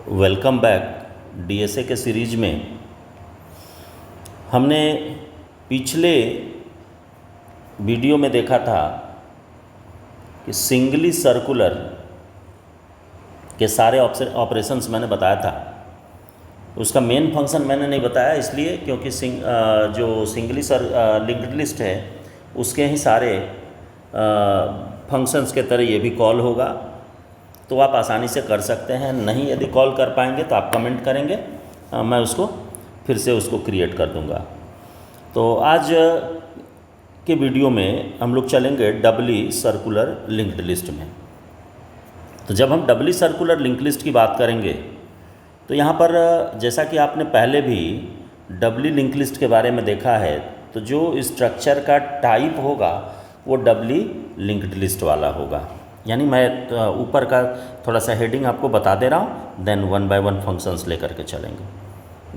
Welcome back. DSA के series में हमने पिछले वीडियो में देखा था कि सिंगली सर्कुलर के सारे ऑपरेशंस मैंने बताया था। उसका मेन फंक्शन मैंने नहीं बताया इसलिए क्योंकि जो सिंगली लिंक्ड लिस्ट है उसके ही सारे फंक्शंस के तरह ये भी कॉल होगा, तो आप आसानी से कर सकते हैं। नहीं यदि कॉल कर पाएंगे तो आप कमेंट करेंगे, मैं उसको फिर से उसको क्रिएट कर दूंगा। तो आज के वीडियो में हम लोग चलेंगे डबली सर्कुलर लिंक्ड लिस्ट में। तो जब हम डबली सर्कुलर लिंक्ड लिस्ट की बात करेंगे तो यहाँ पर जैसा कि आपने पहले भी डबली लिंक्ड लिस्ट के बारे में देखा है, तो जो स्ट्रक्चर का टाइप होगा वो डबली लिंक्ड लिस्ट वाला होगा। यानी मैं ऊपर का थोड़ा सा हेडिंग आपको बता दे रहा हूँ, then one by one functions लेकर के चलेंगे।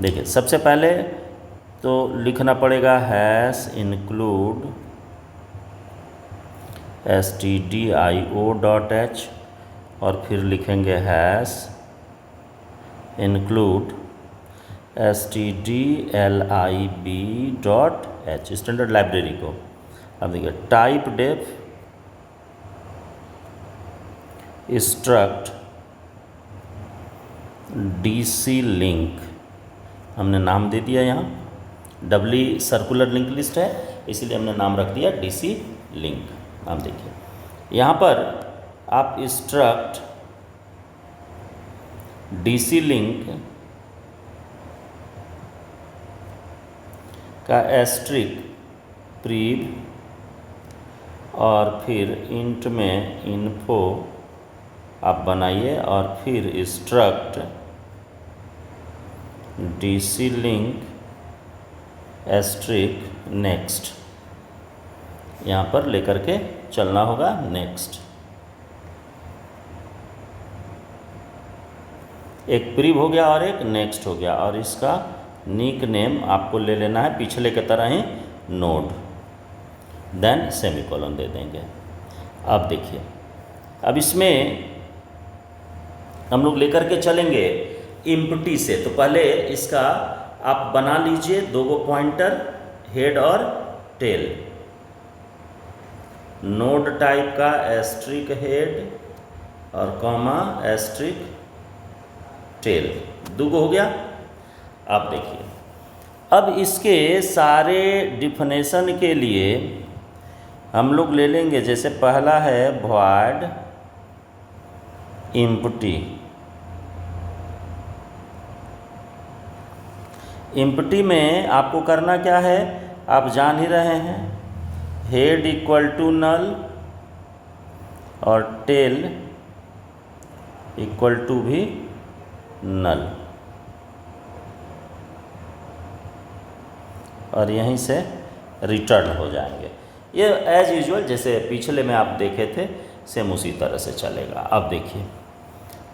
देखिए सबसे पहले तो लिखना पड़ेगा हैश इंक्लूड stdio.h और फिर लिखेंगे hash include stdlib.h standard library को। अब देखिए typedef struct DC link हमने नाम दे दिया। यहाँ डबली सर्कुलर लिंक लिस्ट है इसीलिए हमने नाम रख दिया डीसी लिंक। आप देखिए यहाँ पर आप स्ट्रक्ट डीसी लिंक का एस्ट्रिक प्रीव और फिर इंट में इन्फो आप बनाइए और फिर struct DC link asterisk next यहाँ पर लेकर के चलना होगा। नेक्स्ट एक प्रीव हो गया और एक नेक्स्ट हो गया, और इसका निक नेम आपको ले लेना है पिछले के तरह ही नोड, देन सेमीकोलन दे देंगे। अब देखिए अब इसमें हम लोग लेकर के चलेंगे इम्प्टी से। तो पहले इसका आप बना लीजिए दो पॉइंटर, हेड और टेल। नोड टाइप का एस्ट्रिक हेड और कॉमा एस्ट्रिक टेल, दो हो गया। अब देखिए अब इसके सारे डिफिनेशन के लिए हम लोग ले लेंगे, जैसे पहला है void empty। एम्प्टी में आपको करना क्या है, आप जान ही रहे हैं, हेड इक्वल टू नल और टेल इक्वल टू भी नल, और यहीं से रिटर्न हो जाएंगे। ये एज यूजुअल जैसे पिछले में आप देखे थे सेम उसी तरह से चलेगा। अब देखिए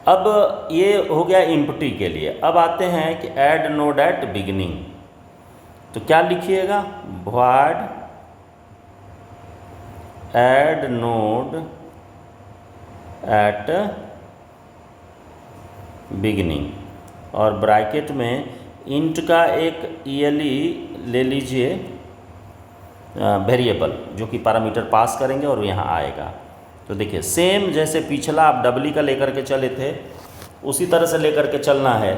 अब ये हो गया इम्प्टी के लिए। अब आते हैं कि ऐड नोड एट बिगिनिंग। तो क्या लिखिएगा, void add node at beginning और ब्रैकेट में इंट का एक ELE ले लीजिए वेरिएबल, जो कि पैरामीटर पास करेंगे और यहाँ आएगा। तो देखिए सेम जैसे पिछला आप डबली का लेकर के चले थे उसी तरह से लेकर के चलना है।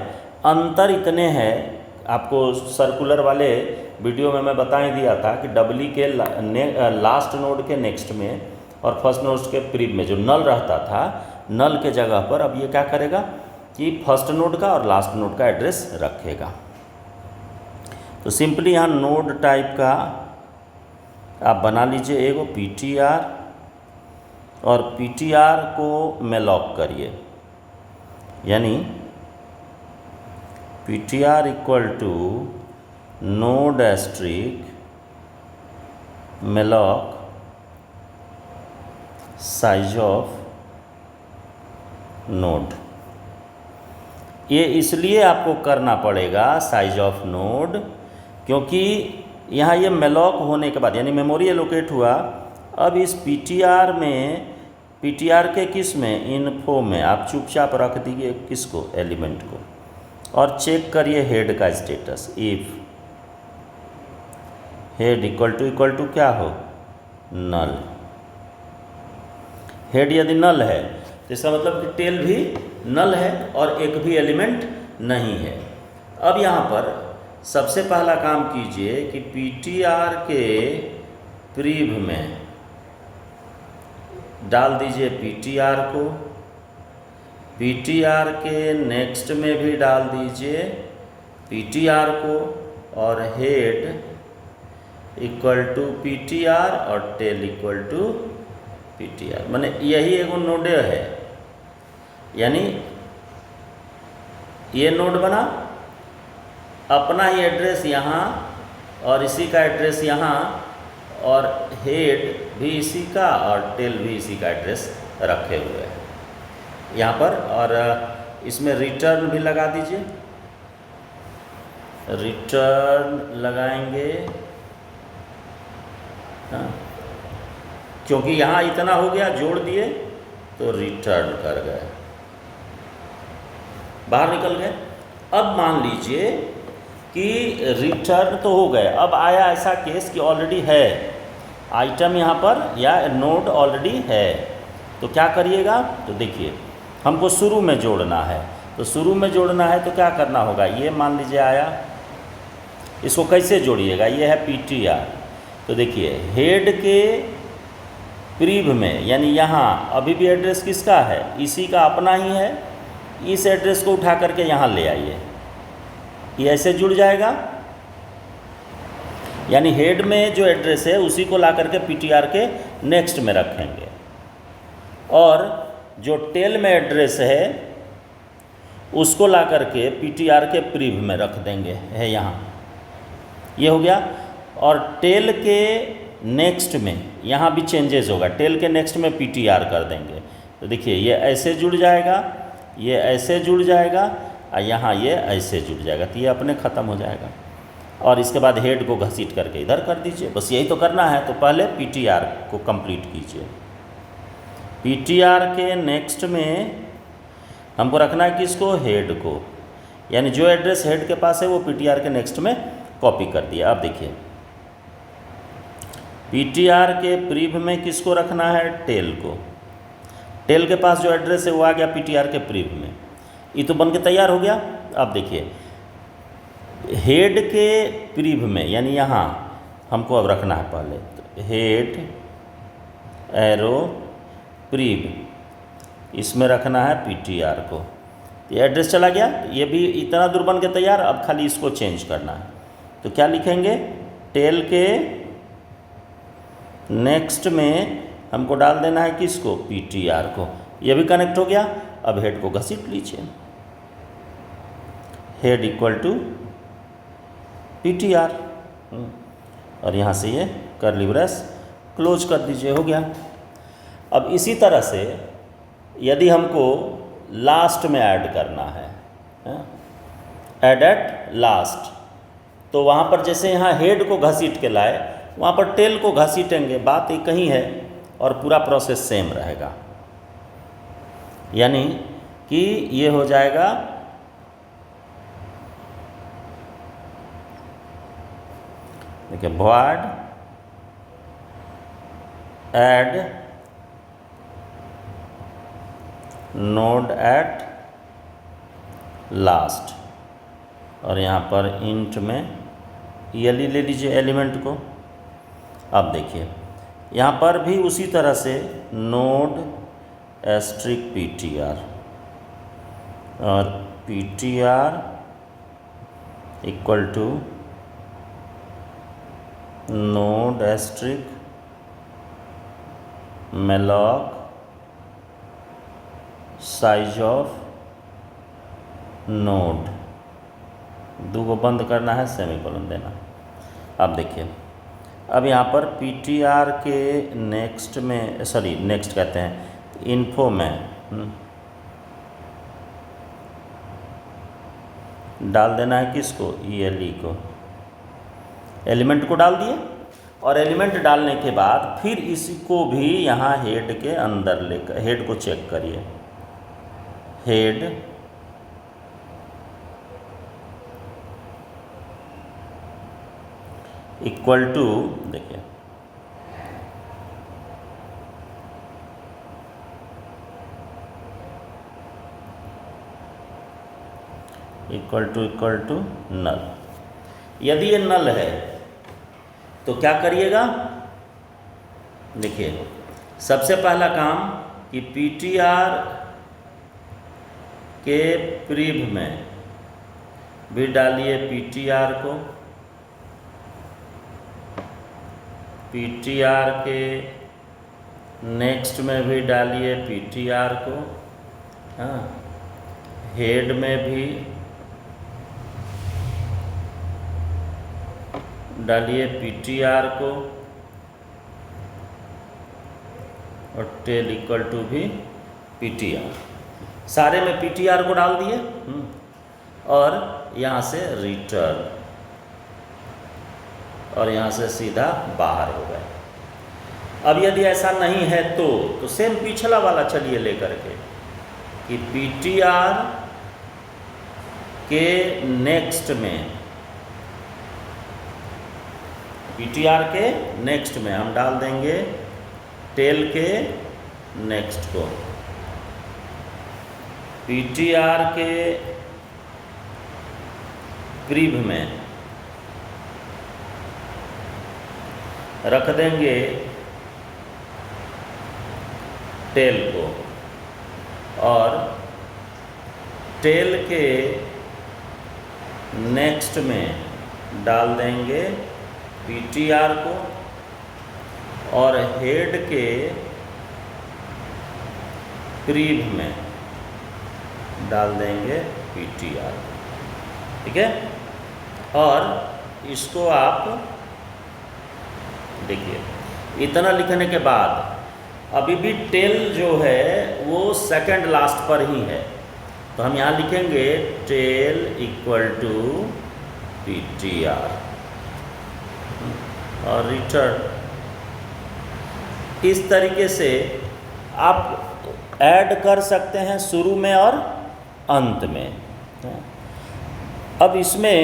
अंतर इतने हैं, आपको सर्कुलर वाले वीडियो में मैं बता ही दिया था कि डबली के लास्ट नोड के नेक्स्ट में और फर्स्ट नोड के प्रीव में जो नल रहता था, नल के जगह पर अब ये क्या करेगा कि फर्स्ट नोड का और लास्ट नोड का एड्रेस रखेगा। तो सिंपली यहाँ नोड टाइप का आप बना लीजिए एगो PTR और PTR को मेलॉक करिए, यानी PTR equal to node asterisk malloc size of node. ये इसलिए आपको करना पड़ेगा साइज ऑफ नोड क्योंकि यहाँ ये मेलॉक होने के बाद यानी मेमोरी एलोकेट हुआ, अब इस PTR में PTR के किस में, इन्फो में आप चुपचाप रख दीजिए किसको, एलिमेंट को, और चेक करिए हेड का status. If head equal to क्या हो, नल। हेड यदि नल है तो इसका मतलब कि टेल भी नल है और एक भी एलिमेंट नहीं है। अब यहाँ पर सबसे पहला काम कीजिए कि PTR के प्रीव में डाल दीजिए PTR को, PTR के नेक्स्ट में भी डाल दीजिए PTR को, और हेड इक्वल टू PTR और टेल इक्वल टू PTR। माने यही एगो नोड है, यानी ये नोड बना, अपना ही एड्रेस यहाँ और इसी का एड्रेस यहाँ, और हेड भी इसी का और टेल भी इसी का एड्रेस रखे हुए हैं यहाँ पर। और इसमें रिटर्न भी लगा दीजिए, रिटर्न लगाएंगे, हाँ, क्योंकि यहाँ इतना हो गया, जोड़ दिए तो रिटर्न कर गए, बाहर निकल गए। अब मान लीजिए कि रिटर्न तो हो गए, अब आया ऐसा केस कि ऑलरेडी है आइटम यहाँ पर या नोड ऑलरेडी है, तो क्या करिएगा, तो देखिए हमको शुरू में जोड़ना है, तो शुरू में जोड़ना है तो क्या करना होगा, ये मान लीजिए आया, इसको कैसे जोड़िएगा, ये है PTR। तो देखिए हेड के प्रीव में, यानी यहाँ अभी भी एड्रेस किसका है, इसी का अपना ही है, इस एड्रेस को उठा करके यहाँ ले आइए, ये ऐसे जुड़ जाएगा। यानी हेड में जो एड्रेस है उसी को ला करके PTR के नेक्स्ट में रखेंगे, और जो टेल में एड्रेस है उसको ला करके PTR के प्रीव में रख देंगे, है यहाँ, ये हो गया। और टेल के नेक्स्ट में यहाँ भी चेंजेस होगा, टेल के नेक्स्ट में PTR कर देंगे, तो देखिए ये ऐसे जुड़ जाएगा, ये ऐसे जुड़ जाएगा, और यहाँ ये ऐसे जुड़ जाएगा, तो ये अपने ख़त्म हो जाएगा। और इसके बाद हेड को घसीट करके इधर कर दीजिए, बस यही तो करना है। तो पहले PTR को कंप्लीट कीजिए, PTR के नेक्स्ट में हमको रखना है किसको, हेड को, यानी जो एड्रेस हेड के पास है वो PTR के नेक्स्ट में कॉपी कर दिया। अब देखिए PTR के प्रीव में किसको रखना है, टेल को, टेल के पास जो एड्रेस है वो आ गया PTR के प्रीव में, ये तो बन के तैयार हो गया। अब देखिए हेड के प्रीव में, यानी यहाँ हमको अब रखना है पहले, तो हेड एरो प्रीव, इसमें रखना है PTR को, ये एड्रेस चला गया, ये भी इतना दूर बन के तैयार। अब खाली इसको चेंज करना है, तो क्या लिखेंगे, टेल के नेक्स्ट में हमको डाल देना है किसको, PTR को, ये भी कनेक्ट हो गया। अब हेड को घसीट लीजिए, हेड इक्वल टू PTR, और यहाँ से ये कर्ली ब्रेस क्लोज कर दीजिए, हो गया। अब इसी तरह से यदि हमको लास्ट में ऐड करना है, ऐड एट लास्ट, तो वहाँ पर जैसे यहाँ हेड को घसीट के लाए, वहाँ पर टेल को घसीटेंगे, बात एक ही है और पूरा प्रोसेस सेम रहेगा। यानी कि ये हो जाएगा देखिए void add node at last, और यहाँ पर int में ये ले लीजिए एलिमेंट को। अब देखिए यहाँ पर भी उसी तरह से node एस्ट्रिक PTR, और PTR equal to node asterisk malloc size of node, दो को बंद करना है, सेमीकोलन देना। अब देखिए अब यहाँ पर PTR के नेक्स्ट में, सॉरी नेक्स्ट कहते हैं, इन्फो में डाल देना है किसको, ELE को, एलिमेंट को डाल दिए। और एलिमेंट डालने के बाद फिर इसको भी यहाँ हेड के अंदर लेकर हेड को चेक करिए। हेड इक्वल टू, देखिए इक्वल टू नल। यदि ये नल है तो क्या करिएगा, देखिए सबसे पहला काम कि ptr के प्रीव में भी डालिए ptr को, ptr के नेक्स्ट में भी डालिए ptr को, हाँ, हेड में भी डालिए ptr को और टेल इक्वल टू भी ptr। सारे में ptr को डाल दिए और यहाँ से रिटर्न और यहाँ से सीधा बाहर हो गए। अब यदि ऐसा नहीं है तो सेम पिछला वाला चलिए लेकर के कि ptr के नेक्स्ट में, ptr के नेक्स्ट में हम डाल देंगे टेल के नेक्स्ट को, ptr के प्रीव में रख देंगे टेल को और टेल के नेक्स्ट में डाल देंगे ptr को और हेड के प्रीव में डाल देंगे ptr, ठीक है। और इसको आप देखिए, इतना लिखने के बाद अभी भी टेल जो है वो सेकंड लास्ट पर ही है, तो हम यहाँ लिखेंगे टेल इक्वल टू ptr और रिटर्न। इस तरीके से आप ऐड कर सकते हैं शुरू में और अंत में। अब इसमें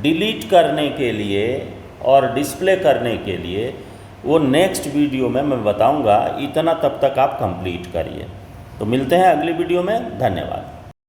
डिलीट करने के लिए और डिस्प्ले करने के लिए वो नेक्स्ट वीडियो में मैं बताऊंगा, इतना तब तक आप कंप्लीट करिए। तो मिलते हैं अगली वीडियो में, धन्यवाद।